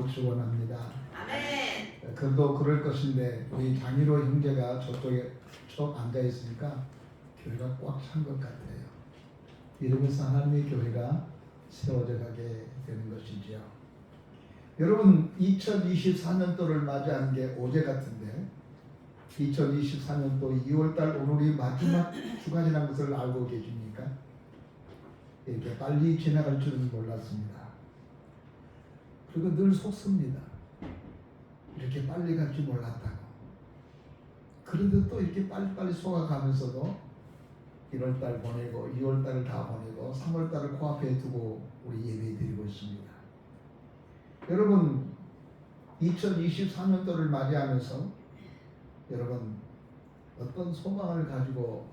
기도하고 축원합니다. 아멘. 그도 그럴 것인데 우리 장희로 형제가 저쪽에 쭉 앉아 있으니까 교회가 꽉 찬 것 같아요. 이러면서 하나님의 교회가 세워져 가게 되는 것이지요. 여러분 2024년도를 맞이한 게 어제 같은데 2024년도 2월달 오늘이 마지막 주간이라는 것을 알고 계십니까? 이렇게 빨리 지나갈 줄은 몰랐습니다. 그리고 늘 속습니다. 이렇게 빨리 갈 줄 몰랐다고. 그런데 또 이렇게 빨리빨리 속아가면서도 1월달 보내고 2월달을 다 보내고 3월달을 코앞에 두고 우리 예배 드리고 있습니다. 여러분 2024년도를 맞이하면서 여러분 어떤 소망을 가지고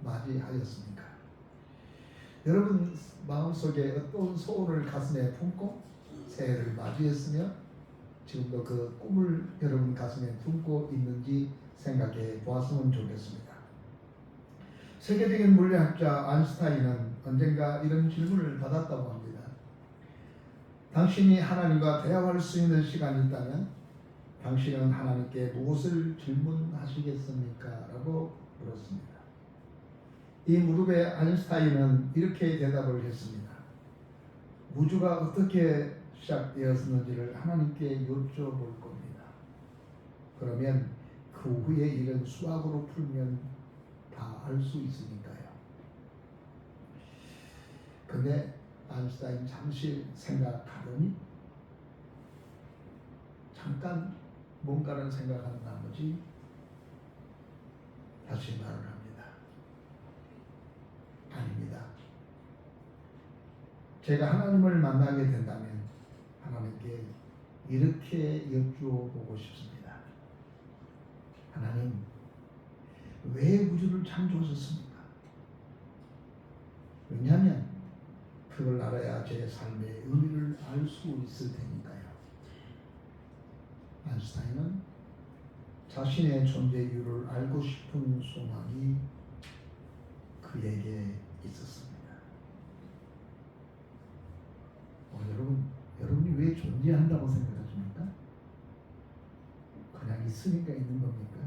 맞이하였습니까? 여러분 마음속에 어떤 소원을 가슴에 품고 새해를 맞이했으며 지금도 그 꿈을 여러분 가슴에 품고 있는지 생각해 보았으면 좋겠습니다. 세계적인 물리학자 아인슈타인은 언젠가 이런 질문을 받았다고 합니다. 당신이 하나님과 대화할 수 있는 시간이 있다면 당신은 하나님께 무엇을 질문하시겠습니까? 라고 물었습니다. 이 무릎에 아인슈타인은 이렇게 대답을 했습니다. 우주가 어떻게 시작되었는지를 하나님께 여쭤볼 겁니다. 그러면 그 후에 일은 수학으로 풀면 다 알 수 있으니까요. 근데 아인슈타인 잠시 생각하더니 잠깐 뭔가를 생각한 나머지 다시 말을 합니다. 아닙니다. 제가 하나님을 만나게 된다면 하나님께 이렇게 여쭈어보고 싶습니다. 하나님, 왜 우주를 창조하셨습니까? 왜냐하면 그걸 알아야 제 삶의 의미를 알 수 있을 테니까요. 아인슈타인은 자신의 존재 이유를 알고 싶은 소망이 그에게 있었습니다. 여러분이 왜 존재한다고 생각하십니까? 그냥 있으니까 있는 겁니까?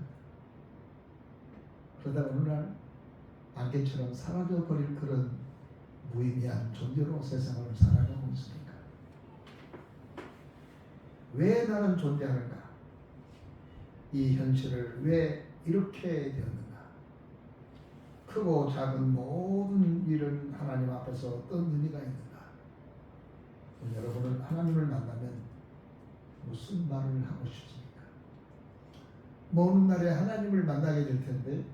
그러다 어느 날 안개처럼 사라져버릴 그런 무의미한 존재로 세상을 살아가고 있습니까? 왜 나는 존재하는가? 이 현실을 왜 이렇게 되었는가? 크고 작은 모든 일은 하나님 앞에서 어떤 의미가 있는가? 여러분은 하나님을 만나면 무슨 말을 하고 싶습니까? 먼 날에 하나님을 만나게 될 텐데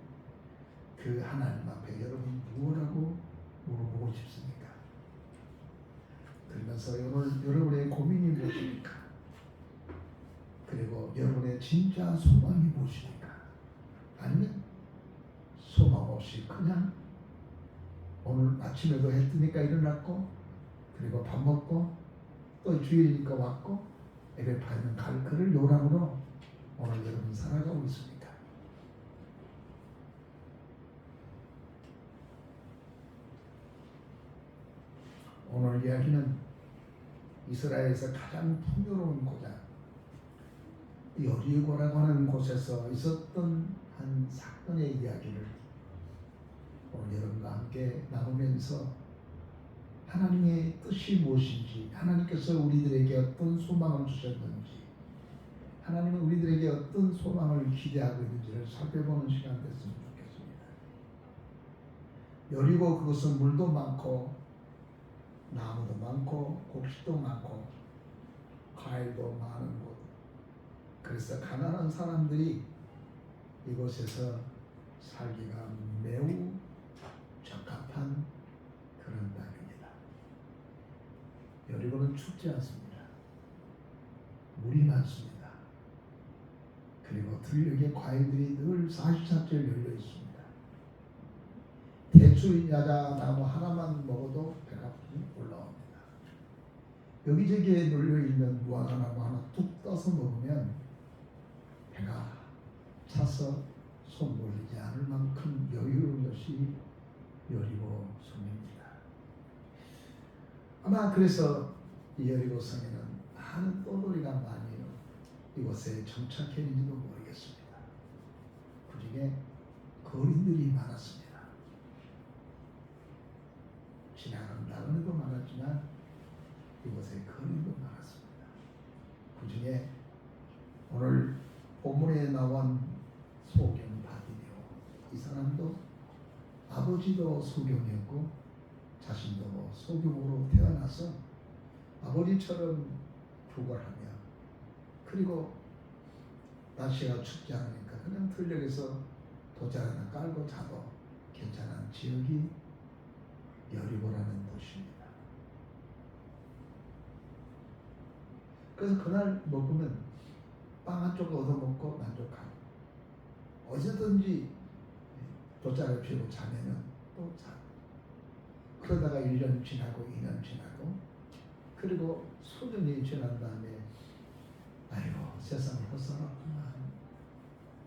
그 하나님 앞에 여러분 무엇라고 물어보고 싶습니까? 그러면서 오늘 여러분의 고민이 무엇입니까? 그리고 여러분의 진짜 소망이 무엇입니까? 아니면 소망 없이 그냥 오늘 아침에도 해 뜨니까 일어났고 그리고 밥 먹고 또 주일이니까 왔고 예배 받는 갈 그를 요람으로 오늘 여러분 살아가고 있습니까? 오늘 이야기는 이스라엘에서 가장 풍요로운 고장 여리고라고 하는 곳에서 있었던 한 사건의 이야기를 오늘 여러분과 함께 나누면서 하나님의 뜻이 무엇인지, 하나님께서 우리들에게 어떤 소망을 주셨는지, 하나님은 우리들에게 어떤 소망을 기대하고 있는지를 살펴보는 시간 됐으면 좋겠습니다. 여리고 그것은 물도 많고 나무도 많고 곡식도 많고 과일도 많은 곳. 그래서 가난한 사람들이 이곳에서 살기가 매우 적합한 그런 땅입니다. 여리고는 춥지 않습니다. 물이 많습니다. 그리고 들녘에 과일들이 늘 44절 열려 있습니다. 대추 야자 나무 하나만 먹어도 배가 올라옵니다. 여기저기에 널려있는 무화과나무 하나 뚝 떠서 먹으면 배가 차서 손 몰리지 않을 만큼 여유로운 것이 여리고 성입니다. 아마 그래서 이 여리고 성에는 많은 ጦ돌이가 이곳에 정착했는지도 모르겠습니다. 그 중에 거린들이 많았습니다. 지나가는 나그네도 많았지만 이곳에 거린도 많았습니다. 그 중에 오늘 본문에 나온 소경 바디메오, 이 사람도 아버지도 소경이었고 자신도 소경으로 태어나서 아버지처럼 구걸하며, 그리고 날씨가 춥지 않으니까 그냥 들녘에서 돗자리 하나 깔고 자도 괜찮은 지역이 여리고라는 도시입니다. 그래서 그날 먹으면 빵 한 조각 얻어먹고 만족하고, 어디든지 돗자리를 피우고 자면은 또 자고, 그러다가 1년 지나고 2년 지나고, 그리고 수년이 지난 다음에 아이고 세상을 헛살았구나,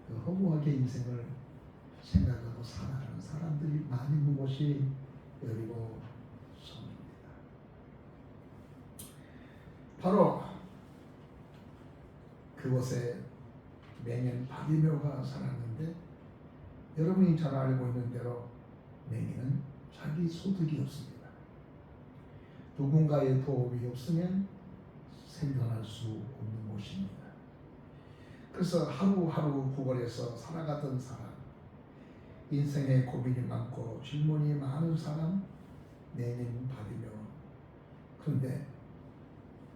그 허무하게 인생을 생각하고 살아가는 사람들이 많이 있는 곳이 여리고 성입니다. 바로 그곳에 맹인 바디메오가 살았는데, 여러분이 잘 알고 있는 대로 맹인은 자기 소득이 없습니다. 누군가의 도움이 없으면 생존할 수 없는 곳입니다. 그래서 하루하루 구걸에서 살아가던 사람, 인생에 고민이 많고 질문이 많은 사람, 맹인 바디메오. 그런데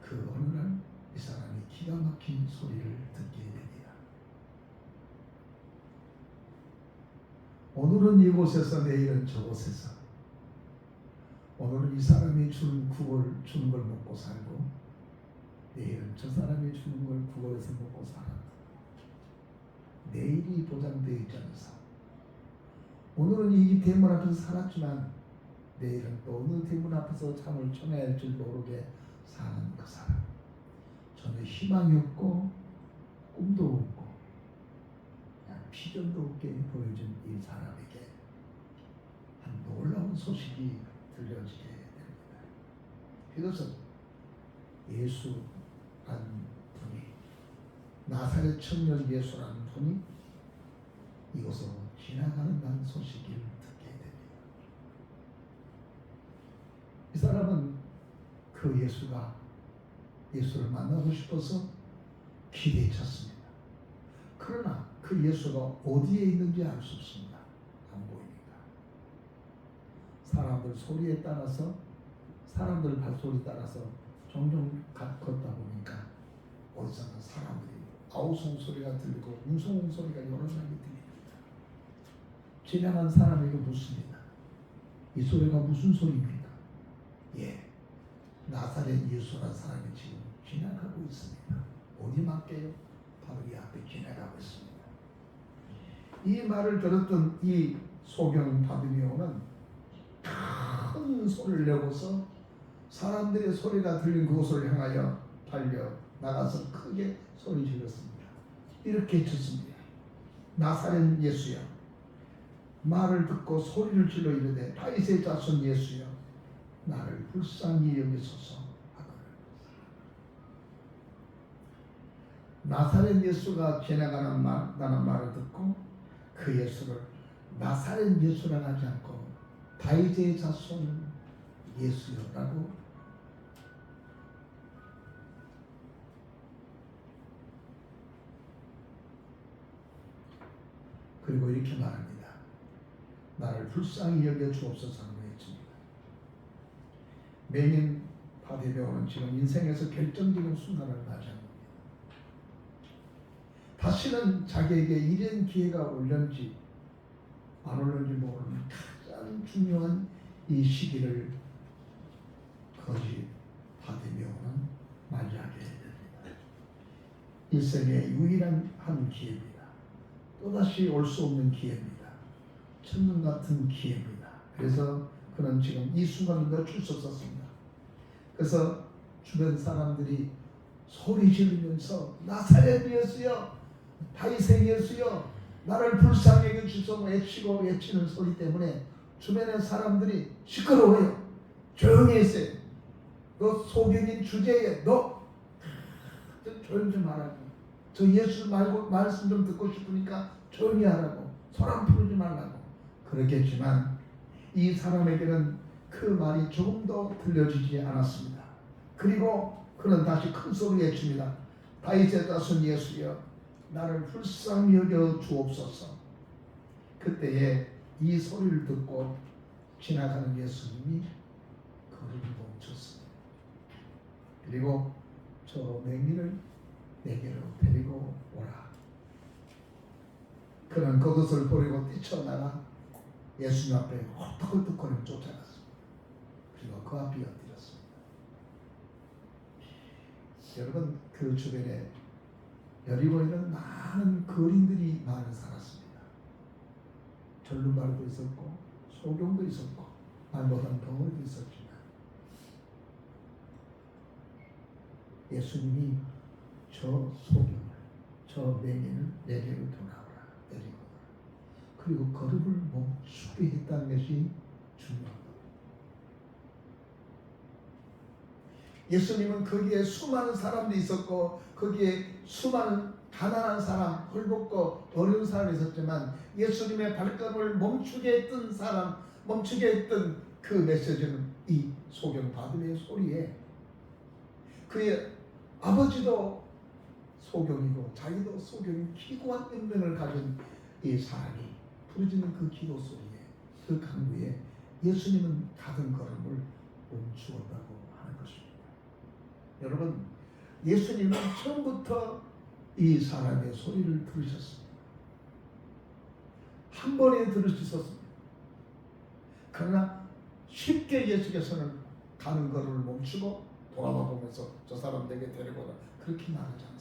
그 어느 날 이 사람이 기가 막힌 소리를 듣게 됩니다. 오늘은 이곳에서 내일은 저곳에서, 오늘은 이 사람이 주는 걸 먹고 살고, 내일은 저 사람이 주는 걸 구걸해서 먹고 살아. 내일이 보장되어 있지 않은 삶. 오늘은 이 대문 앞에서 살았지만 내일은 또 어느 대문 앞에서 잠을 청해야 할 줄 모르게 사는 그 사람. 전혀 희망이 없고 꿈도 없고 그냥 비전도 없게 보여준 이 사람에게 한 놀라운 소식이 들려지게 됩니다. 이것은 예수라는 분이, 나사렛 청년 예수라는 분이 이곳으로 지나가는다는 소식을 듣게 됩니다. 이 사람은 그 예수를 만나고 싶어서 길에 찼습니다. 그러나 그 예수가 어디에 있는지 알 수 없습니다. 안 보이니까. 사람들 소리에 따라서, 사람들 발소리 따라서 종종 걷다 보니까 어디선가 사람들이 아우성 소리가 들리고 웅성 소리가 여러 가지 들립니다. 지나간 사람에게 묻습니다. 이 소리가 무슨 소리입니까? 예, 나사렛 예수라는 사람이 지금 지나가고 있습니다. 어디 맞게요? 바로 이 앞에 지나가고 있습니다. 이 말을 들었던 이 소경 바디메오는 큰 소리를 내고서 사람들의 소리가 들린 그곳을 향하여 달려 나가서 크게 소리 질렀습니다. 이렇게 쳤습니다. 나사렛 예수여, 말을 듣고 소리를 질러 이르되 다윗의 자손 예수여, 나를 불쌍히 여기소서 하거늘. 나사렛 예수가 지나가는 말을 듣고 그 예수를 나사렛 예수라 하지 않고 다윗의 자손 예수여라고 그리고 이렇게 말합니다. 나를 불쌍히 여겨 주옵소서라고 했습니다. 맹인 바디메오는 지금 인생에서 결정적인 순간을 맞이한 겁니다. 다시는 자기에게 이런 기회가 올는지 안 올는지 모르는 가장 중요한 이 시기를 거지 바디메오는 맞이하게 됩니다. 일생의 유일한 한 기회입니다. 또다시 올 수 없는 기회입니다. 천년 같은 기회입니다. 그래서 그는 지금 이 순간을 놓칠 수 없었습니다. 그래서 주변 사람들이 소리 지르면서 나사렛 예수여, 다윗의 예수여, 나를 불쌍히 여기소서 외치고 외치는 소리 때문에 주변의 사람들이 시끄러워요. 조용히 했어요. 너 소경인 주제에 너 조용 좀 하라고. 저 예수 말고 말씀 좀 듣고 싶으니까 조용히 하라고, 소란 부르지 말라고 그러겠지만 이 사람에게는 그 말이 조금도 들려지지 않았습니다. 그리고 그는 다시 큰 소리로 외칩니다. 다윗의 자손 예수여, 나를 불쌍히 여겨 주옵소서. 그때에 이 소리를 듣고 지나가는 예수님이 걸음을 멈췄습니다. 그리고 저 맹인을 내게로 데리고 오라. 그는 그것을 버리고 뛰쳐나가 예수님 앞에 헐떡헐떡거리며 쫓아갔습니다. 그리고 그 앞에 엎드렸습니다. 여러분, 그 주변에 여리고에는 많은 거린들이 많이 살았습니다. 절름발도 있었고 소경도 있었고 말 못하는 덩어리도 있었지만 예수님이 저 소경을, 저 맹인을 내게로 돌아오라, 데리고 오라. 그리고 걸음을 멈추게 했다는 것이 중요합니다. 예수님은 거기에 수많은 사람들이 있었고 거기에 수많은 가난한 사람, 헐벗고 어려운 사람이 있었지만 예수님의 발걸음을 멈추게 했던 사람, 멈추게 했던 그 메시지는 이 소경 바드메의 소리에 그의 아버지도 소경이고 자기도 소경인 기구한 인명을 가진 이 사람이 부르짖는 그 기도 소리에, 그 강구에 예수님은 가던 걸음을 멈추었다고 하는 것입니다. 여러분, 예수님은 처음부터 이 사람의 소리를 들으셨습니다. 한 번에 들을 수 있었습니다. 그러나 쉽게 예수께서는 가는 걸음을 멈추고 돌아봐 보면서 저 사람 내게 데리고 오라 그렇게 말하지 않았습니다.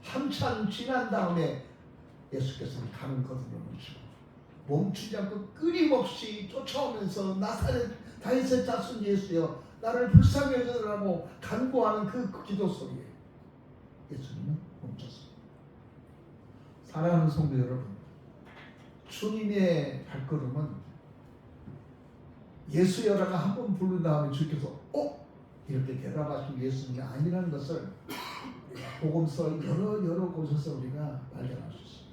한참 지난 다음에 예수께서는 가는 걸음을 멈추고 멈추지 않고 끊임없이 쫓아오면서 나사렛 다윗의 자손 예수여, 나를 불쌍히 여겨라고 간구하는 그 기도 소리에 예수님은 멈췄습니다. 사랑하는 성도 여러분, 주님의 발걸음은 예수여라가 한 번 부른 다음에 주께서 이렇게 대답하신 예수님이 아니라는 것을 복음서 여러 곳에서 우리가 발견할 수 있습니다.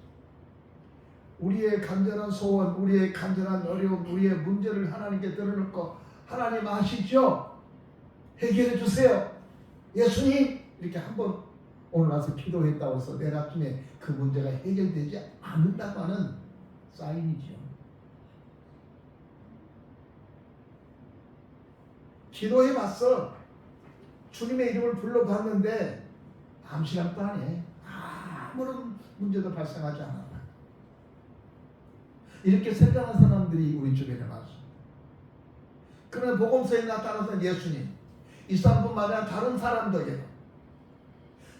우리의 간절한 소원, 우리의 간절한 어려움, 우리의 문제를 하나님께 드러놓고 하나님 아시죠? 해결해 주세요. 예수님! 이렇게 한번 오늘 와서 기도했다고 해서 내일 아침에 그 문제가 해결되지 않는다고 하는 사인이죠. 기도해봤어. 주님의 이름을 불러봤는데 암시간도 안에 아무런 문제도 발생하지 않았다. 이렇게 생각하는 사람들이 우리 주변에 많습니다. 그러나 복음서에 나타나서 예수님, 이 사람뿐만 아니라 다른 사람들에게도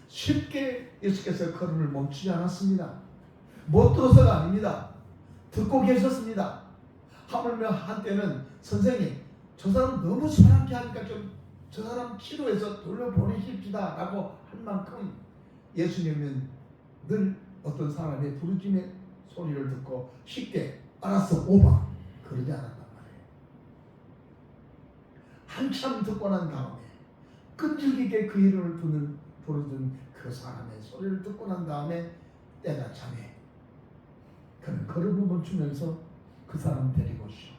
쉽게 예수께서 걸음을 멈추지 않았습니다. 못 들어서가 아닙니다. 듣고 계셨습니다. 하물며 한때는 선생님, 저 사람 너무 소란케 하니까 좀 저 사람 치료해서 돌려보내십시다 라고 할 만큼 예수님은 늘 어떤 사람의 부르짖음의 소리를 듣고 쉽게 알았어 오바 그러지 않았단 말이에요. 한참 듣고 난 다음에 끈질기게 그 이름을 부르던 그 사람의 소리를 듣고 난 다음에 때가 차네 그는 걸음을 멈추면서 그 사람 데리고 오시오.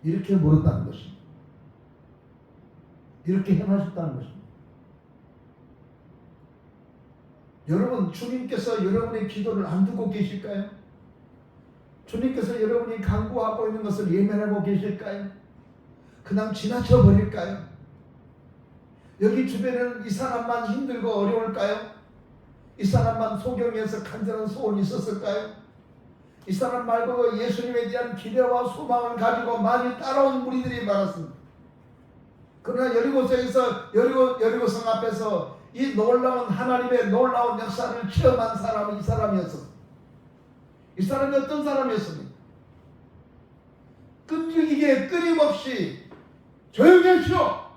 이렇게 물었다는 것입니다. 이렇게 행하셨다는 것입니다. 여러분, 주님께서 여러분의 기도를 안 듣고 계실까요? 주님께서 여러분이 간구하고 있는 것을 예면하고 계실까요? 그냥 지나쳐 버릴까요? 여기 주변에는 이 사람만 힘들고 어려울까요? 이 사람만 소경에서 간절한 소원이 있었을까요? 이 사람 말고 예수님에 대한 기대와 소망을 가지고 많이 따라온 무리들이 많았습니다. 그러나 여리고성에서 여리고성 앞에서 이 놀라운 하나님의 놀라운 역사를 체험한 사람은 이 사람이었습니다. 이 사람이 어떤 사람이었습니까? 끈질기게 끊임없이 조용히 하시오.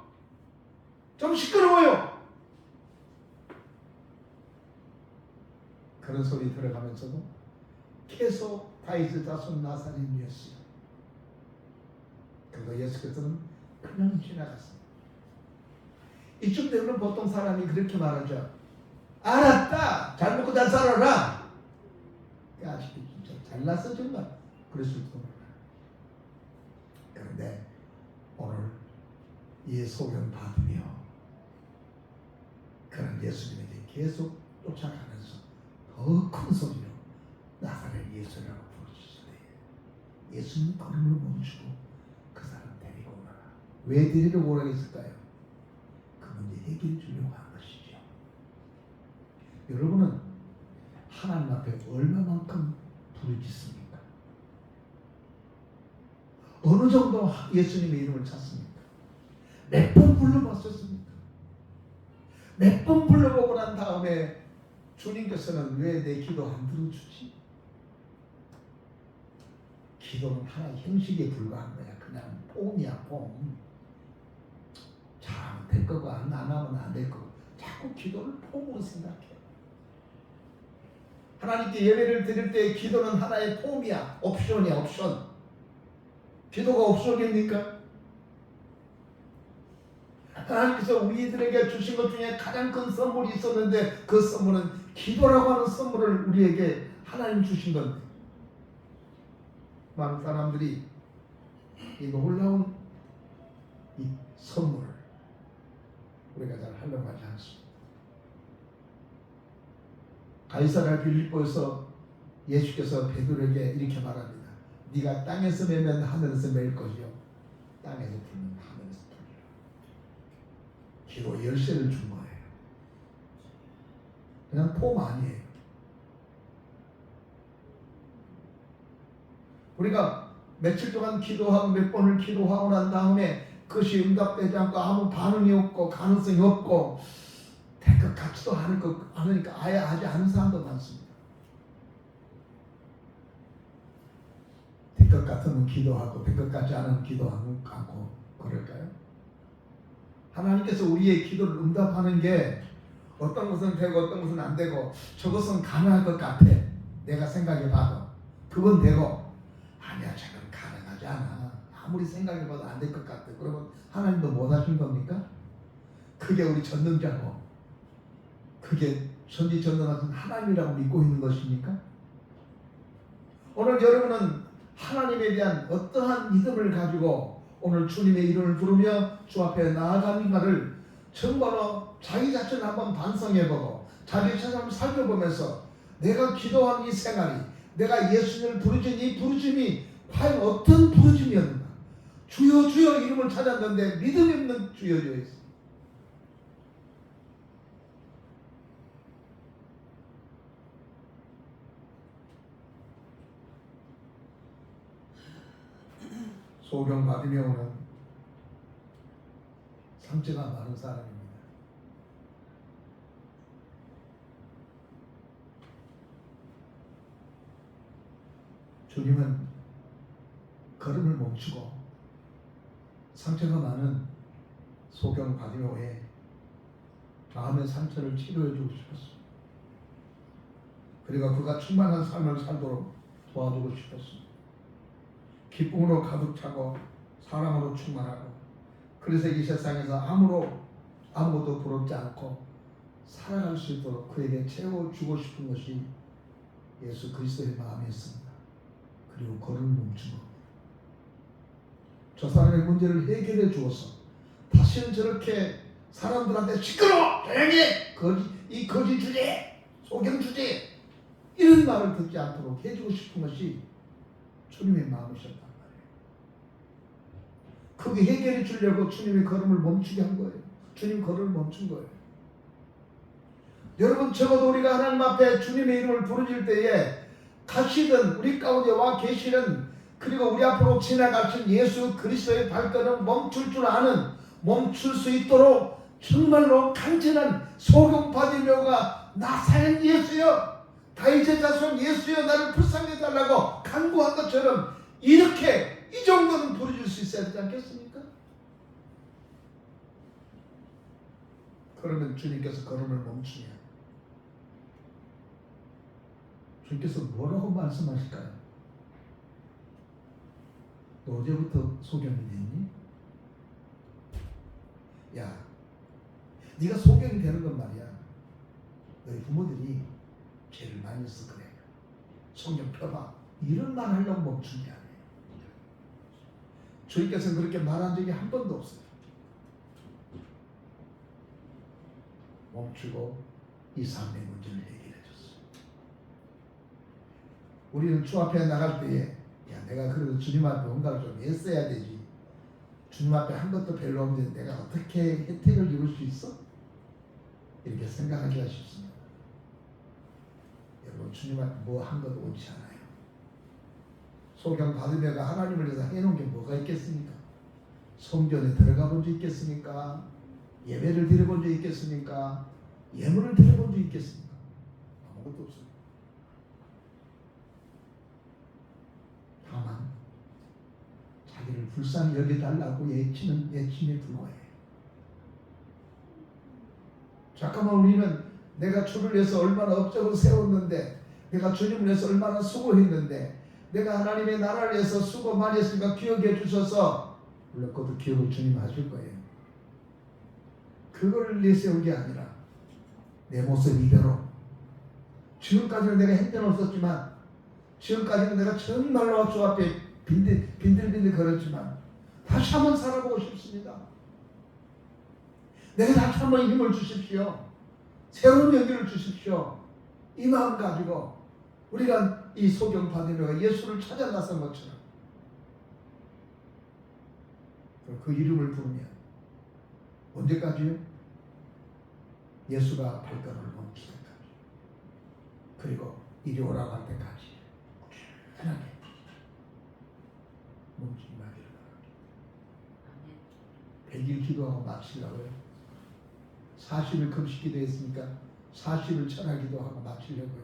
좀 시끄러워요. 그런 소리 들어가면서도 계속 다윗의 자손 나사렛이었어요. 그리고 예수께서는 그냥 지나갔습니다. 이쯤 되면 보통 사람이 그렇게 말하죠. 알았다. 잘 먹고 잘 살아라. 아직도 진짜 잘났어 정말. 그랬을 거예요. 그런데 오늘 이 소견 받으며 그런 예수님에게 계속 쫓아가면서 더 큰 소리로 나사렛 예수라고 부르시되 예수님 걸음을 멈추고 그 사람 데리고 오너라. 왜 데리러 오라고 했을까요? 그 문제 해결해 주려고 한 것이죠. 여러분은 하나님 앞에 얼마만큼 부르짖습니까? 어느 정도 예수님의 이름을 찾습니까? 몇 번 불러봤었습니까? 몇 번 불러보고 난 다음에 주님께서는 왜 내 기도 안 들어주지? 기도는 하나의 형식에 불과한 거야. 그냥 폼이야, 폼. 잘하면 될 거고 안 하면 안 될 거고. 자꾸 기도를 폼으로 생각해. 하나님께 예배를 드릴 때 기도는 하나의 폼이야. 옵션이야, 옵션. 기도가 옵션입니까? 하나님께서 우리들에게 주신 것 중에 가장 큰 선물이 있었는데 그 선물은 기도라고 하는 선물을 우리에게 하나님 주신 건데 많은 사람들이 이 놀라운 이 선물을 우리가 잘 활용하지 않습니다. 가이사랴 빌립보에서 예수께서 베드로에게 이렇게 말합니다. 네가 땅에서 매면 하늘에서 맬 것이요 땅에서 풀면 하늘에서 풀리라. 기도 열쇠를 준 거예요. 그냥 폼 아니에요. 우리가 며칠 동안 기도하고 몇 번을 기도하고 난 다음에 그것이 응답되지 않고 아무 반응이 없고 가능성이 없고 될 것 같지도 않으니까 아예 하지 않은 사람도 많습니다. 될 것 같으면 기도하고 될 것 같지 않으면 기도하고 그럴까요? 하나님께서 우리의 기도를 응답하는 게 어떤 것은 되고 어떤 것은 안 되고 저것은 가능할 것 같아. 내가 생각해 봐도 그건 되고 아니야 저건 가능하지 않아. 아무리 생각해 봐도 안 될 것 같아. 그러면 하나님도 못 하신 겁니까? 그게 우리 전능자고 그게 전지전능하신 하나님이라고 믿고 있는 것입니까? 오늘 여러분은 하나님에 대한 어떠한 믿음을 가지고 오늘 주님의 이름을 부르며 주 앞에 나아가는가를 정말로 자기 자신을 한번 반성해보고 자기 자신을 한번 살펴보면서 내가 기도한 이 생활이 내가 예수님을 부르짖은 이 부르짖음이 과연 어떤 부르짖음이었는가. 주여 주여 이름을 찾았는데 믿음 있는 주여 주여였습니다. 소경 바디메오는 상처가 많은 사람입니다. 주님은 걸음을 멈추고 상처가 많은 소경 바디메오의 마음의 상처를 치료해 주고 싶었습니다. 그리고 그가 충만한 삶을 살도록 도와주고 싶었습니다. 기쁨으로 가득 차고 사랑으로 충만하고 그래서 이 세상에서 아무것도 부럽지 않고 살아갈 수 있도록 그에게 채워주고 싶은 것이 예수 그리스도의 마음이었습니다. 그리고 걸음을 멈추고 저 사람의 문제를 해결해 주어서 다시는 저렇게 사람들한테 시끄러워! 조용히 해! 이 거짓 주제! 소경 주제! 이런 말을 듣지 않도록 해주고 싶은 것이 주님의 마음이셨단 말이에요. 그게 해결해 주려고 주님의 걸음을 멈추게 한 거예요. 주님 걸음을 멈춘 거예요. 여러분 적어도 우리가 하나님 앞에 주님의 이름을 부르짖을 때에 가시든 우리 가운데 와 계시는 그리고 우리 앞으로 지나가신 예수 그리스도의 발걸음 멈출 줄 아는 멈출 수 있도록 정말로 간절한 소경 바디메오가 나사렛 예수여 다윗의 자손 예수여 나를 불쌍히 해달라고 간구한 것처럼 이렇게 이 정도는 부르짖을 수 있어야 되지 않겠습니까? 그러면 주님께서 걸음을 멈추면 주님께서 뭐라고 말씀하실까요? 너 어제부터 소경이 됐니? 야 네가 소경이 되는 건 말이야. 너희 부모들이 죄를 많이 해서 그래. 성경 펴봐. 이런 말 하려고 멈춘 게 아니에요. 주님께서는 그렇게 말한 적이 한 번도 없어요. 멈추고 이 삶의 문제를 얘기해 줬어요. 우리는 주 앞에 나갈 때에 야, 내가 그래도 주님 앞에 뭔가를 좀 애써야 되지. 주님 앞에 한 것도 별로 없는데 내가 어떻게 혜택을 입을 수 있어? 이렇게 생각하기가 쉽습니다. 여러분, 주님 앞에 뭐 한 것도 옳지 않아요. 소경 받으려가 하나님을 위해서 해놓은 게 뭐가 있겠습니까? 성전에 들어가 본 적 있겠습니까? 예배를 드려본 적 있겠습니까? 예물을 드려본 적 있겠습니까? 아무것도 없어요. 다만 자기를 불쌍히 여겨달라고 애치는 애침에 불과해요. 잠깐만, 우리는 내가 주를 위해서 얼마나 업적을 세웠는데, 내가 주님을 위해서 얼마나 수고했는데, 내가 하나님의 나라를 위해서 수고 많이 했으니까 기억해 주셔서, 물론 그것도 기억을 주님 하실 거예요. 그걸 내세운 게 아니라 내 모습 이대로, 지금까지는 내가 행편없었지만, 지금까지는 내가 정말로 주 앞에 빈들빈들 걸었지만 다시 한번 살아보고 싶습니다. 내가 다시 한번 힘을 주십시오. 새로운 용기를 주십시오. 이 마음 가지고 우리가 이 소경 받으려고 예수를 찾아 나선 것처럼 그 이름을 부르면 언제까지요? 예수가 발걸음을 멈출 때까지, 그리고 이리 오라고 할 때까지 편하게 멈추지 마기를 바랍니다. 100일 기도하고 마치려고요. 40일 금식 기도했으니까 40일 철학 기도하고 마치려고요.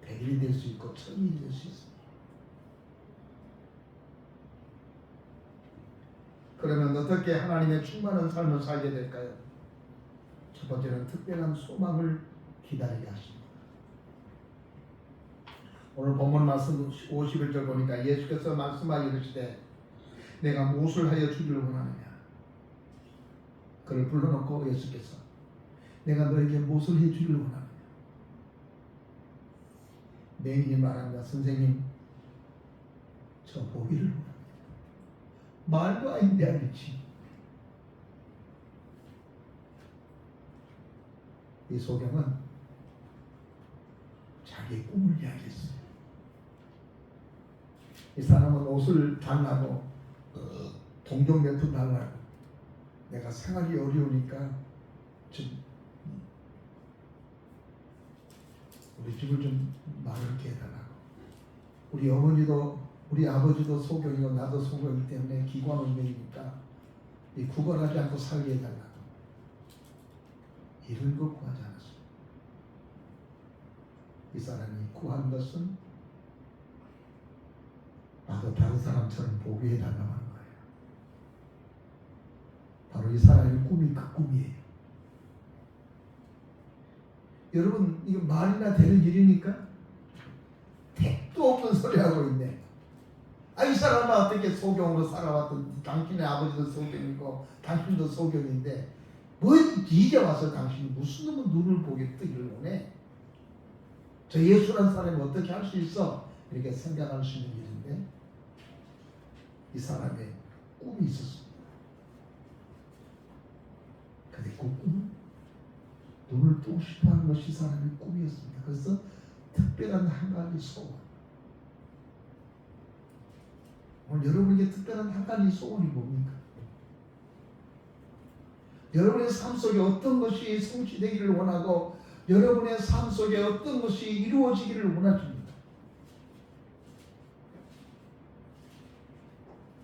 100일이 될 수 있고 1000일이 될 수 있습니다. 그러면 어떻게 하나님의 충만한 삶을 살게 될까요? 첫 번째는 특별한 소망을 기다리게 하십니다. 오늘 본문 말씀 51절 보니까 예수께서 말씀하여 이르시되 내가 무엇을 하여 주기를 원하느냐. 그를 불러놓고 예수께서 내가 너에게 무엇을 해 주기를 원하느냐. 맹인이 말합니다. 선생님, 저 보기를 원합니다. 말도 아닌데 알지. 이 소경은 자기의 꿈을 이야기했어요. 이 사람은 옷을 달라고, 동종 몇 푼 달라고, 내가 생활이 어려우니까 좀 우리 집을 좀 마르게 해달라고. 우리 어머니도 우리 아버지도 소경이고 나도 소경이기 때문에 기관운명이니까 이 구걸하지 않고 살게 해달라고. 이런 거 구하지 않았어요. 이 사람이 구한 것은 나도 다른 사람처럼 보게 해달라고 하는 거예요. 바로 이 사람의 꿈이 그 꿈이에요. 여러분, 이거 말이나 되는 일이니까? 택도 없는 소리 하고 있네. 이 사람아, 어떻게 소경으로 살아왔던, 당신의 아버지도 소경이고 당신도 소경인데 뭐 이제 와서 당신이 무슨 놈의 눈을 보게 뜨기를 원해? 저 예수란 사람이 어떻게 할 수 있어? 이렇게 생각할 수 있는 일인데, 이 사람의 꿈이 있었습니다. 근데 그 꿈은 눈을 뜨고 싶어하는 것이 이 사람의 꿈이었습니다. 그래서 특별한 한 가지 소원. 오늘 여러분에게 특별한 한 가지 소원이 뭡니까? 여러분의 삶 속에 어떤 것이 성취되기를 원하고 여러분의 삶 속에 어떤 것이 이루어지기를 원하십니다.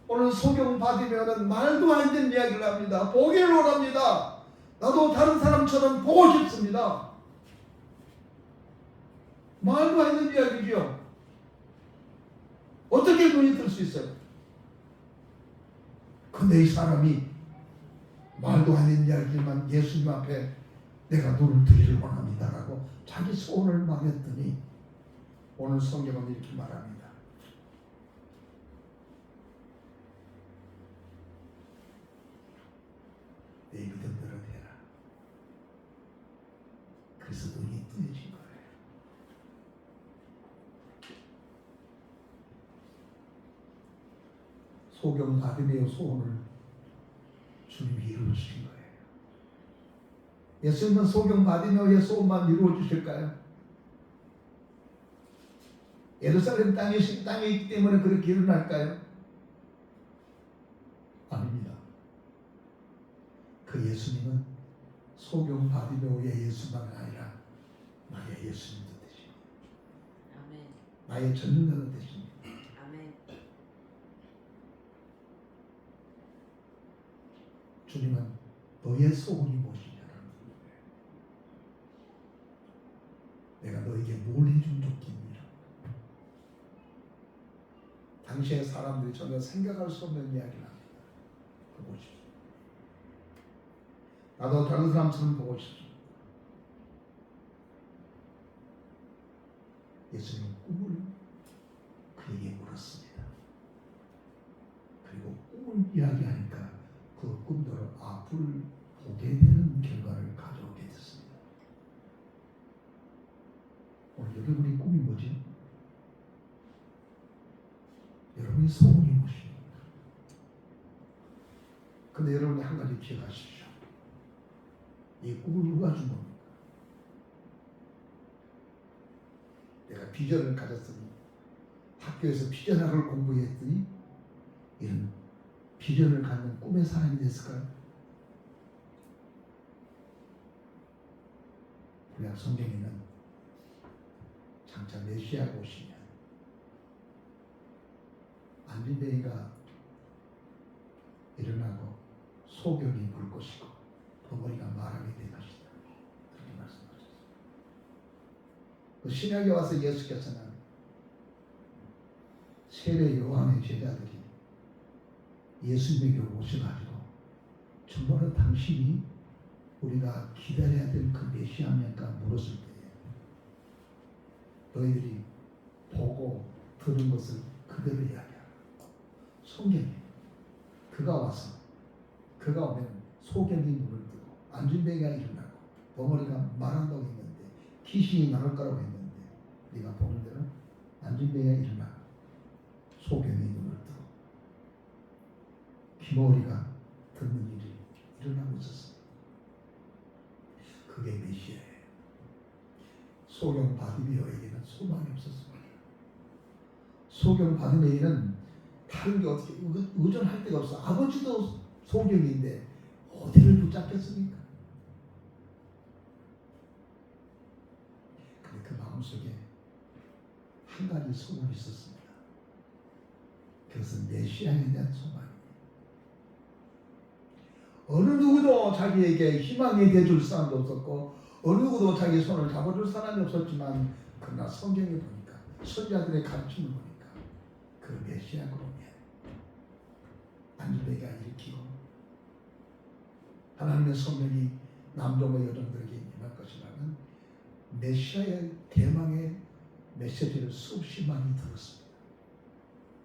오늘 소경 받으면 말도 안 되는 이야기를 합니다. 보기를 원합니다. 나도 다른 사람처럼 보고 싶습니다. 말도 안 되는 이야기죠. 어떻게 눈이 뜰 수 있어요? 근데 이 사람이 말도 안 되는 이야기지만 예수님 앞에 내가 눈을 뜨기를 원합니다라고 자기 소원을 말했더니 오늘 성경은 이렇게 말합니다. 내 믿음대로 되라. 그래서 눈이 뜨여진 거예요. 소경 바디메오 소원을 주님이 이루어주신 거예요. 예수님은 소경 바디메오의 소원만 이루어주실까요? 예루살렘 땅에 있기 때문에 그렇게 일어날까요? 아닙니다. 그 예수님은 소경 바디메오의 예수만이 아니라 나의 예수님도 되십니다. 아멘. 나의 전능자도 되십니다. 아멘. 주님은 너의 소원이 무엇이냐라는 거예요. 내가 너에게 뭘 해주면 좋겠느냐. 당시의 사람들이 전혀 생각할 수 없는 이야기를 합니다. 보고 싶습니다. 나도 다른 사람처럼 보고 싶습니다. 예수님은 꿈을 그에게 물었습니다. 그리고 꿈을 이야기하니까 그 꿈대로 앞을 보게 되는 결과를 가져오게 됐습니다. 오늘 여러분의 꿈이 뭐지? 여러분의 소원이 무엇입니까? 근데 여러분이 한 가지 기억하십시오. 이 꿈을 누가 준 겁니까? 내가 비전을 가졌으니 학교에서 비전학을 공부했더니 이런 비전을 갖는 꿈의 사람이 됐을까요? 구약 성경에는 장차 메시아가 오시면 안진뱅이가 일어나고 소경이 물 것이고 벙어리가 말하게 될 것이다. 그렇게 말씀하셨습니다. 그 신약에 와서 예수께서는 세례 요한의 제자들이 예수님에게 오셔가지고 정말로 당신이 우리가 기다려야 될 그 메시아입니까? 물었을 때 너희들이 보고 들은 것을 그대로 이야기하라. 성경에 그가 와서 그가 오면 소경이 눈을 뜨고 안진뱅이가 일어나고 벙어리가 말한다고 했는데 귀신이 나올 거라고 했는데 네가 보는 대로 안진뱅이가 일어나고 소경이 눈을 뜨고 귀머리가 듣는 일이 일어나고 있었습니다. 그게 메시아예요. 소경 바디메오에게는 소망이 없었습니다. 소경 바디메오는 다른 게 어떻게 의존할 데가 없어. 아버지도 소경인데 어디를 붙잡겠습니까? 근데 그 마음속에 한 가지 소원이 있었습니다. 그것은 메시아에 대한 소망입니다. 어느 누구도 자기에게 희망이 돼줄 사람도 없었고 어느 누구도 자기 손을 잡아줄 사람이 없었지만 그러나 성경에 보니까 선자들의 가르침을 보니까 그 메시아가 오면 안진뱅이가 일으키고 하나님의 성령이 남종과 여종들에게 임할 것이라는 메시아의 대망의 메시지를 수없이 많이 들었습니다.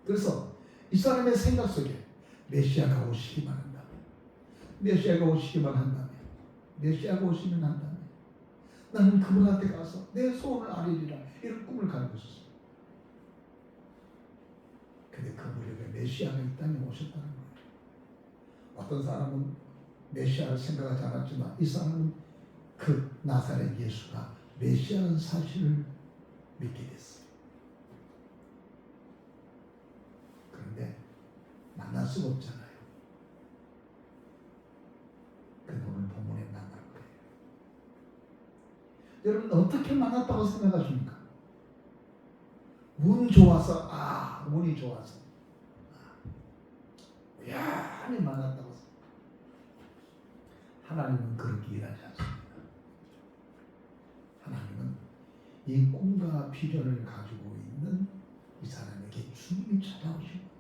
그래서 이 사람의 생각 속에 메시아가 오시기만 한다면, 메시아가 오시기만 한다면, 메시아가 오시면 한다면 나는 그분한테 가서 내 소원을 아뢰리라 이런 꿈을 가지고 있었어요. 근데 그 무렵에 메시아가 이 땅에 오셨다는 거예요. 어떤 사람은 메시아를 생각하지 않았지만 이 사람은 그 나사렛 예수가 메시아라는 사실을 믿게 됐어요. 그런데 만날 수가 없잖아요. 그런데 오늘 본문에 만날 거예요. 여러분 어떻게 만났다고 생각하십니까? 운 좋아서 운이 좋아서 우연히 만났다고 생각합니다. 하나님은 그렇게 일하지 않습니다. 하나님은 이 꿈과 비전을 가지고 있는 이 사람에게 주님이 찾아오신 거예요.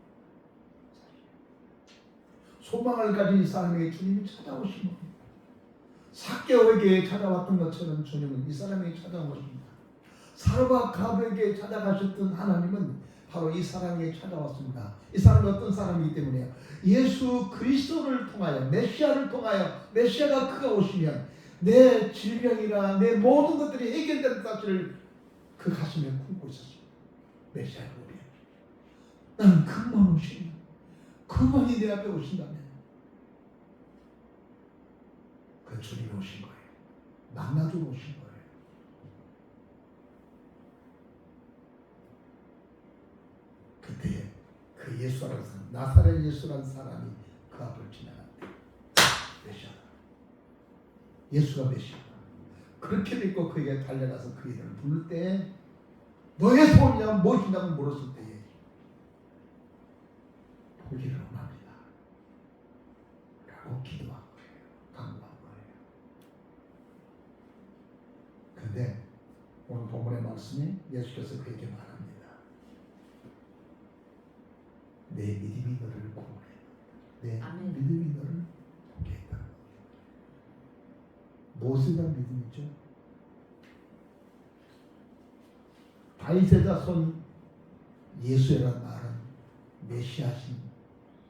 소망을 가진 이 사람에게 주님이 찾아오신 겁니다. 삭개오에게 찾아왔던 것처럼 주님은 이 사람에게 찾아온 것입니다. 사르밧 가브에게 찾아가셨던 하나님은 바로 이 사람에게 찾아왔습니다. 이 사람이 어떤 사람이기 때문에요. 예수 그리스도를 통하여, 메시아를 통하여, 메시아가 그가 오시면 내 질병이나 내 모든 것들이 해결되는 사실을 그 가슴에 품고 있었습니다. 메시아가 오면 나는 그만 오시면, 그분이 내 앞에 오신다면 그 주님이 오신 거예요. 만나주러 오신 거예요. 그때 그 예수라는 사람, 나사렛 예수라는 사람이 그 앞을 지나갔대. 메시아다. 예수가 메시아다. 그렇게 믿고 그에게 달려가서 그 이름을 부를 때 너의 소원이냐 무엇이냐고 물었을 때에 보기를 원합니다 라고 기도한 거예요. 간구한 거예요. 그런데 오늘 본문의 말씀에 예수께서 그에게 말합니다. 내 믿음이 너를 구원했다. 내 아멘. 믿음이 너를 구원했다. 무엇에 대한 믿음이죠? 다윗의 자손 예수라는 말은 메시아신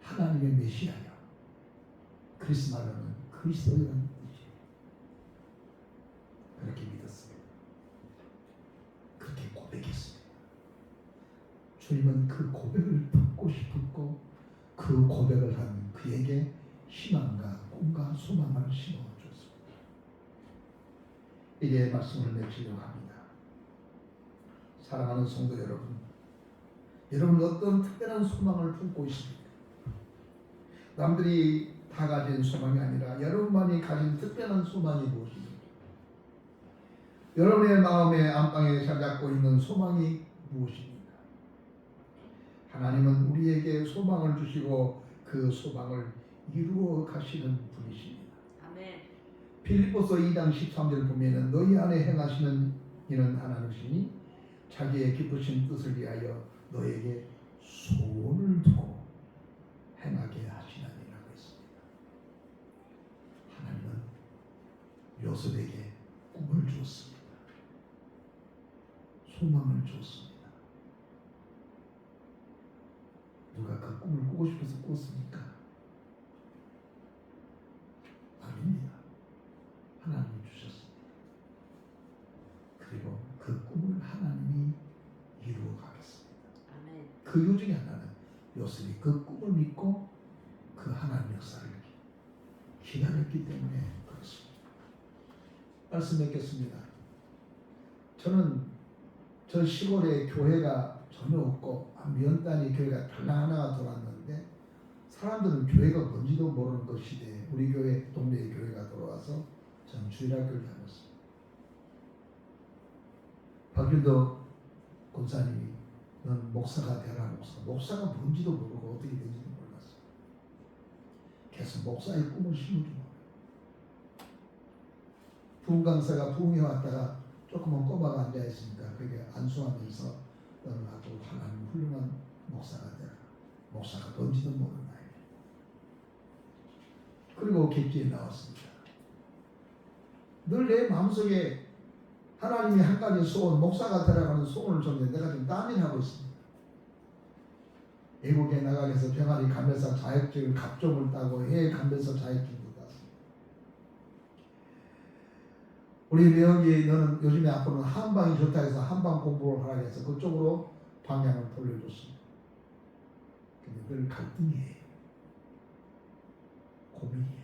하나님의 메시아요. 그리스 말로는 그리스도라는 뜻이에요. 그렇게 믿었습니다. 그렇게 고백했습니다. 주님은 그 고백을 듣고 싶었고 그 고백을 한 그에게 희망과 꿈과 소망을 심어줬습니다. 이제 말씀을 맺으려고 합니다. 사랑하는 성도 여러분, 여러분 어떤 특별한 소망을 품고 있습니까? 남들이 다 가진 소망이 아니라 여러분만이 가진 특별한 소망이 무엇입니까? 여러분의 마음의 안방에 자리 잡고 있는 소망이 무엇입니까? 하나님은 우리에게 소망을 주시고 그 소망을 이루어 가시는 분이십니다. 아멘. 빌립보서 2장 13절 보면은 너희 안에 행하시는 이는 하나님이시니 자기의 기쁘신 뜻을 위하여 너에게 소원을 두고 행하게 하시나니라고 했습니다. 하나님은 요셉에게 꿈을 주었습니다. 소망을 주었습니다. 누가 그 꿈을 꾸고 싶어서 꿨습니까? 아닙니다. 하나님이 주셨습니다. 그리고 그 꿈을 하나님이 이루어 가겠습니다. 아멘. 그 이유 중에 하나는 요셉이 그 꿈을 믿고 그 하나님 역사를 기다렸기 때문에 그렇습니다. 말씀 맺겠습니다. 저는 저 시골에 교회가 전혀 없고 면 단위 교회가 달랑 하나가 돌았는데 사람들은 교회가 뭔지도 모르는 그 시대에 우리 교회 동네의 교회가 돌아와서 전 주일학교를 다녔습니다. 박일도 권사님이 넌 목사가 되라. 목사가 뭔지도 모르고 어떻게 되는지도 몰랐어요. 계속 목사의 꿈을 심어주고 부흥 강사가 부흥에 왔다가 조그만 꼬마가 앉아있으니까 그게 안수하면서 너는 앞으로 하나님 훌륭한 목사가 되라. 목사가 뭔지도 모르는 아이. 그리고 객지에 나왔습니다. 늘 내 마음속에 하나님이 한 가지 소원, 목사가 되라고 소원을 줬는데 내가 지금 따민하고 있습니다. 외국에 나가게 해서 병아리 감별사 자격증을 갑종을 따고 해외 감별사 자격증도 땄습니다. 우리 명이 너는 요즘에 앞으로는 한방이 좋다 해서 한방 공부를 하라 해서 그쪽으로 방향을 돌려줬습니다. 근데 늘 갈등이에요. 고민이에요.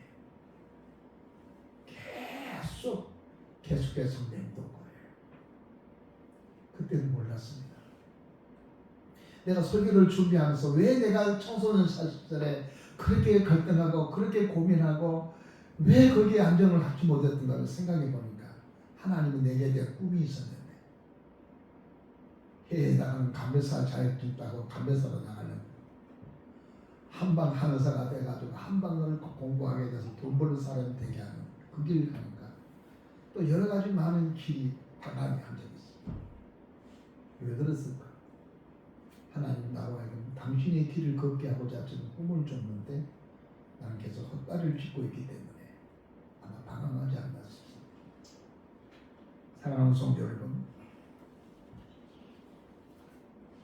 계속해서 맴돈 거예요. 그때는 몰랐습니다. 내가 설교를 준비하면서 왜 내가 청소년 시절에 그렇게 갈등하고 그렇게 고민하고 왜 거기에 안정을 갖지 못했던가를 생각해 보니까 하나님이 내게 대한 꿈이 있었는데 해외에 나가는 감별사 자격증 따고 감별사로 나가는 한방 한의사가 돼가지고 한방을 공부하게 돼서 돈 버는 사람이 되게 하는 그 길을 가는가 또 여러 가지 많은 길이 하나님이 한 적이 있습니다. 왜 그랬을까? 하나님 나로 하여금 당신의 길을 걷게 하고자 저는 꿈을 줬는데 나는 계속 헛다리를 짚고 있기 때문에 아마 방황하지 않나 싶습니다. 사랑하는 성도 여러분,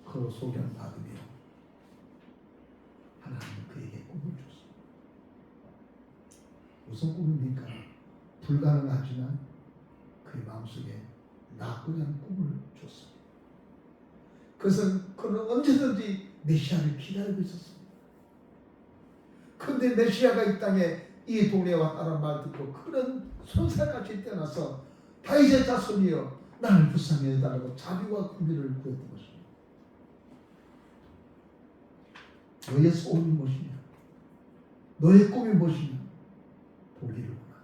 그 믿음으로 소견받으며 하나님 그에게 꿈을 줬습니다. 무슨 꿈입니까? 불가능하지만 그의 마음속에 나고자 하는 꿈을 줬습니다. 그는 언제든지 메시아를 기다리고 있었습니다. 그런데 메시아가 이 땅에 이 동네에 왔다는 말 듣고 그는 손살같이 태어나서 다윗의 자손이여 나를 불쌍히 해달라고 자비와 긍휼을 구했던 것입니다. 너의 소원이 무엇이냐? 너의 꿈이 무엇이냐? 보기를 원합니다.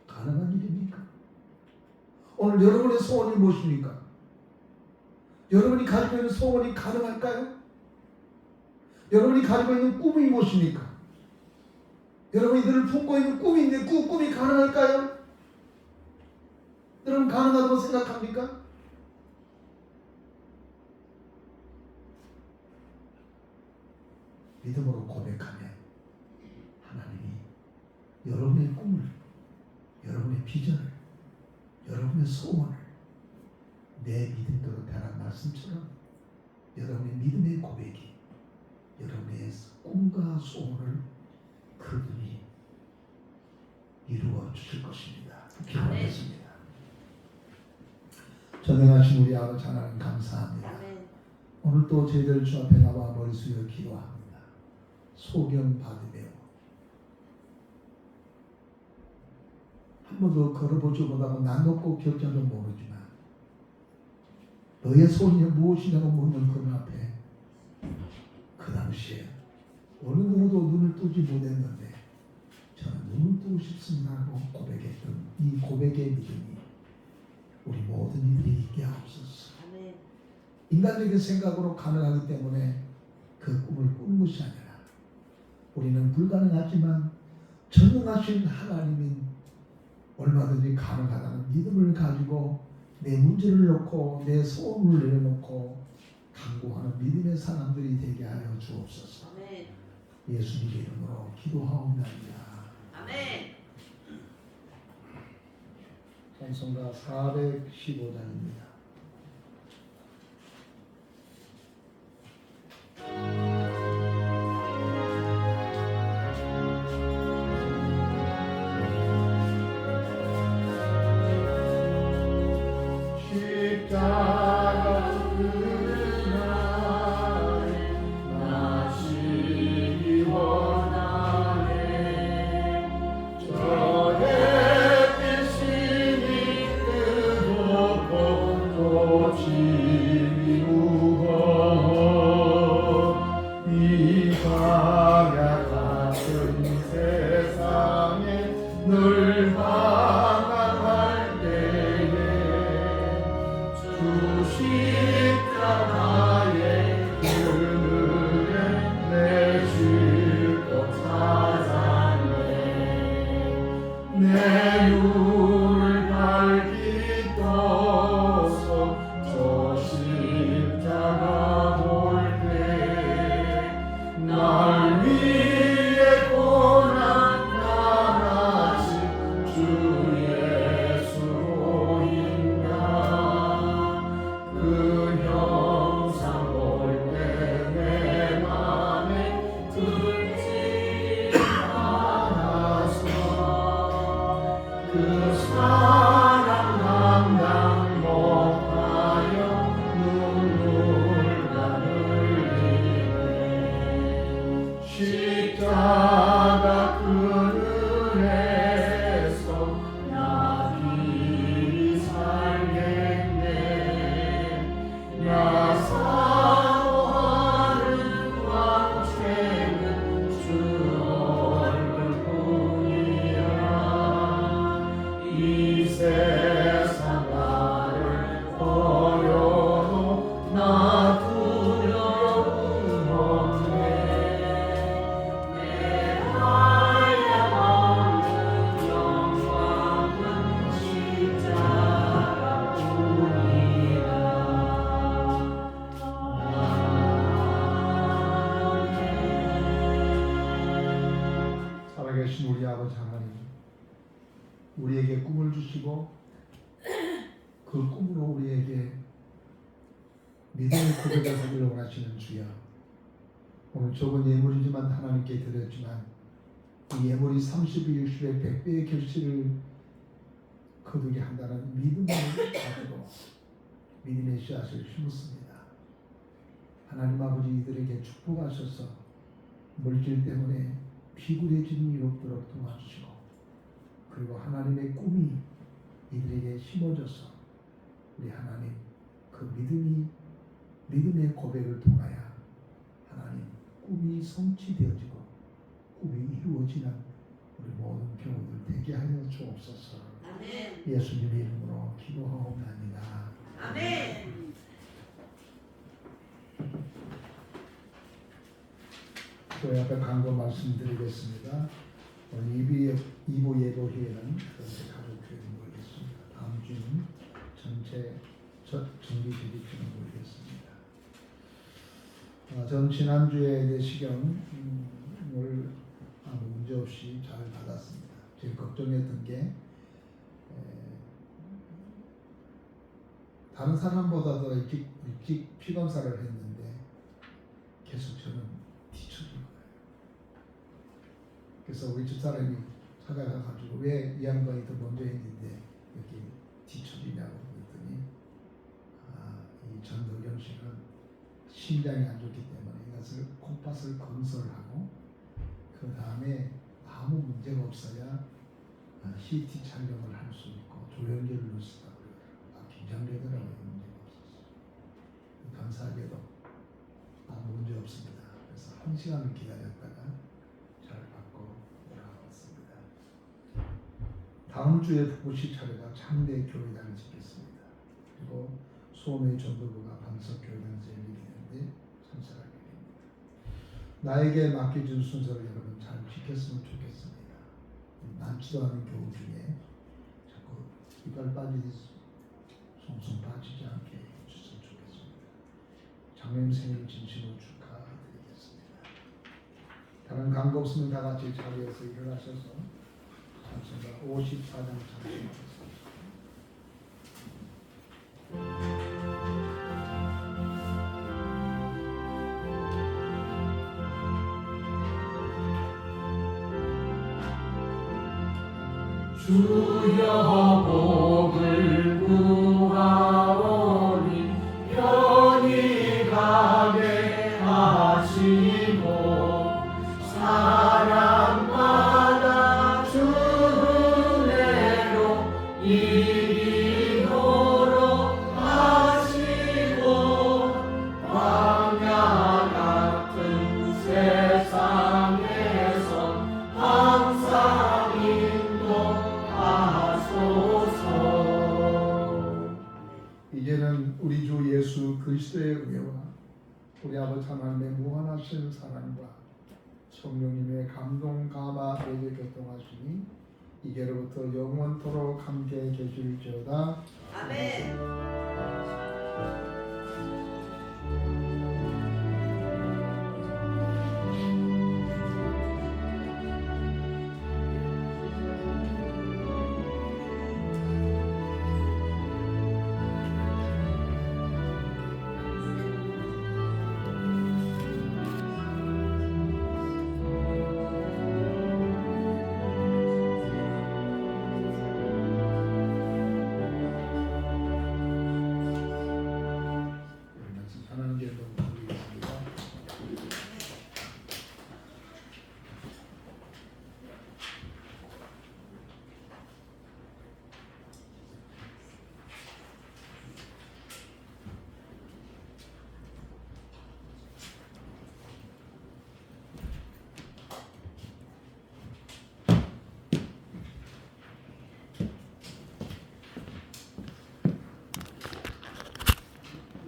가능한 일입니까? 오늘 여러분의 소원이 무엇입니까? 여러분이 가지고 있는 소원이 가능할까요? 여러분이 가지고 있는 꿈이 무엇입니까? 여러분이 늘 품고 있는 꿈이 있는데 그 꿈이 가능할까요? 여러분 가능하다고 생각합니까? 믿음으로 고백하면 하나님이 여러분의 꿈을, 여러분의 비전을, 여러분의 소원을 내 믿음대로 되란 말씀처럼 여러분의 믿음의 고백이 여러분의 꿈과 소원을 그분이 이루어 주실 것입니다. 기도하겠습니다. 전능하신 우리 아버지 하나님 감사합니다. 아멘. 오늘 또 저희들 주 앞에 나와 머리 숙여 기도합니다. 소견 받으며 한 번도 걸어보지 못하고 난 높고 격자도 모르지만 너의 소원이 무엇이냐고 묻는 그분 앞에 그 당시에 어느 누구도 눈을 뜨지 못했는데 저는 눈을 뜨고 싶습니다 하고 고백했던 이 고백의 믿음이 우리 모든 이들이 있게 하옵소서. 아멘. 인간적인 생각으로 가능하기 때문에 그 꿈을 꾸는 것이 아니라 우리는 불가능하지만 전능하신 하나님인 얼마든지 가능하다는 믿음을 가지고 내 문제를 놓고 내 소원을 내려놓고 간구하는 믿음의 사람들이 되게 하여 주옵소서. 아멘. 예수님의 이름으로 기도하옵나이다. 아멘. 찬송가 415장입니다. 살아계신 우리 아버지 하나님, 우리에게 꿈을 주시고 그 꿈으로 우리에게 믿음의 고백을 하기를 원하시는 주여, 오늘 적은 예물이지만 하나님께 드렸지만 이 예물이 30배, 60배, 100배의 결실을 거두게 한다는 믿음을 가지고 믿음의 씨앗을 심었습니다. 하나님 아버지 이들에게 축복하셔서 물질 때문에 비굴해지는 일 없도록 도와주시고, 그리고 하나님의 꿈이 이들에게 심어져서 우리 하나님 그 믿음의 고백을 통하여 하나님 꿈이 성취되어지고 꿈이 이루어지는 우리 모든 경우들 되게 하여 주옵소서. 아멘. 예수님의 이름으로 기도하옵나이다. 아멘. 교회 앞에 간구 말씀드리겠습니다. 오늘 2부 예보 후에는 전체 가족교회 모이겠습니다. 다음 주는 전체 정기주기처럼 모이겠습니다. 전 지난주에 내시경을 아무 문제 없이 잘 받았습니다. 제일 걱정했던 게 다른 사람보다도 일찍 피검사를 했는데 계속 저는 뒤처진 거예요. 그래서 우리 집사람이 찾아가가지고 왜 이 양반이 더 먼저 했는데 이렇게 뒤처지냐고 그랬더니 이 전도경 씨는 심장이 안 좋기 때문에 이것을 콩팥을 건설하고 그 다음에 아무 문제가 없어야 CT 촬영을 할 수 있고 조영기를 넣을 수 있다고 그래요. 긴장되더라고요. 문제가 없었어요. 감사하게도 아무 문제 없습니다. 그래서 1시간을 기다렸다가 잘 받고 돌아왔습니다. 다음 주에 부부시 차례가 창대 교회당을 짓겠습니다. 그리고 소매 전도부가 반석 교회당에서 열리게 되는데 참석하게 됩니다. 나에게 맡겨준 순서를 여러분 잘 지켰으면 좋겠습니다. 많지도 않은 교우 중에 자꾸 이빨 빠지듯이 송송 빠지지 않게 해주셨으면 좋겠습니다. 장로님 생일 진심으로 축하드리겠습니다. 다른 광고 없으면 다 같이 자리에서 일어나셔서 찬송가 54장 찬송하겠습니다. 주여 복을 구하오니 편히 가게 하시고 사람마다 주 은혜로 이기도록 하시고 광야 같은 세상에서 항상 이제는 우리 주 예수 그리스도의 은혜와 우리 아버지 하나님의 무한하신 사랑과 성령님의 감동 감화 내게 교통하시니 이제로부터 영원토록 함께 계실지어다. 아멘.